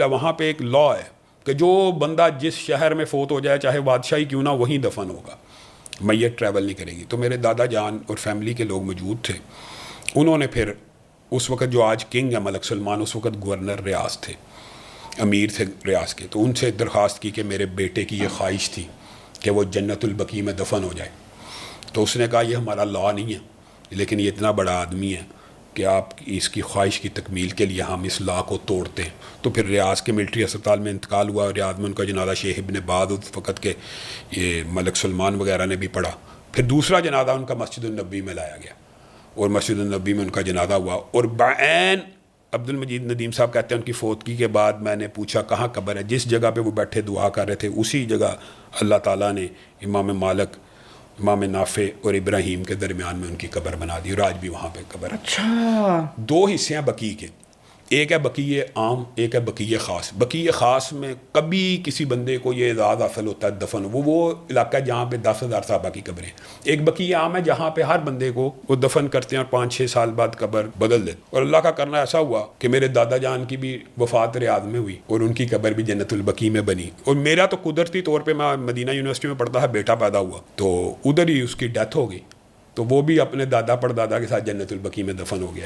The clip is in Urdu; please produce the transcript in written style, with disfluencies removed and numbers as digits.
وہاں پہ ایک لا ہے کہ جو بندہ جس شہر میں فوت ہو جائے چاہے بادشاہی کیوں نہ وہیں دفن ہوگا، میت ٹریول نہیں کرے گی۔ تو میرے دادا جان اور فیملی کے لوگ موجود تھے، انہوں نے پھر اس وقت جو آج کنگ ہے ملک سلمان، اس وقت گورنر ریاض تھے، امیر تھے ریاض کے، تو ان سے درخواست کی کہ میرے بیٹے کی یہ خواہش تھی کہ وہ جنت البقیع میں دفن ہو جائے۔ تو اس نے کہا یہ ہمارا لا نہیں ہے، لیکن یہ اتنا بڑا آدمی ہے کہ آپ اس کی خواہش کی تکمیل کے لیے ہم اس لا کو توڑتے ہیں۔ تو پھر ریاض کے ملٹری اسپتال میں انتقال ہوا، اور ریاض میں ان کا جنازہ شیخ ابن باز اس وقت کے یہ ملک سلمان وغیرہ نے بھی پڑھا۔ پھر دوسرا جنازہ ان کا مسجد النبی میں لایا گیا، اور مسجد النبی میں ان کا جنازہ ہوا، اور بعین عبد المجید ندیم صاحب کہتے ہیں ان کی فوتگی کے بعد میں نے پوچھا کہاں قبر ہے، جس جگہ پہ وہ بیٹھے دعا کر رہے تھے اسی جگہ اللہ تعالیٰ نے امام مالک، امام نافع اور ابراہیم کے درمیان میں ان کی قبر بنا دی، اور آج بھی وہاں پہ قبر ہے۔ اچھا، دو حصے ہیں بقیع کے، ایک ہے بقیع عام، ایک ہے بقیع خاص۔ بقیع خاص میں کبھی کسی بندے کو یہ اعزاز حاصل ہوتا ہے دفن، وہ علاقہ ہے جہاں پہ 10,000 صحابہ کی قبریں۔ ایک بقیع عام ہے جہاں پہ ہر بندے کو وہ دفن کرتے ہیں اور 5-6 سال بعد قبر بدل دیتے۔ اور اللہ کا کرنا ایسا ہوا کہ میرے دادا جان کی بھی وفات ریاض میں ہوئی، اور ان کی قبر بھی جنت البقیع میں بنی۔ اور میرا تو قدرتی طور پہ، میں مدینہ یونیورسٹی میں پڑھتا ہے، بیٹا پیدا ہوا تو ادھر ہی اس کی ڈیتھ ہو گئی، تو وہ بھی اپنے دادا پڑدادا کے ساتھ جنت البقیع میں دفن ہو گیا۔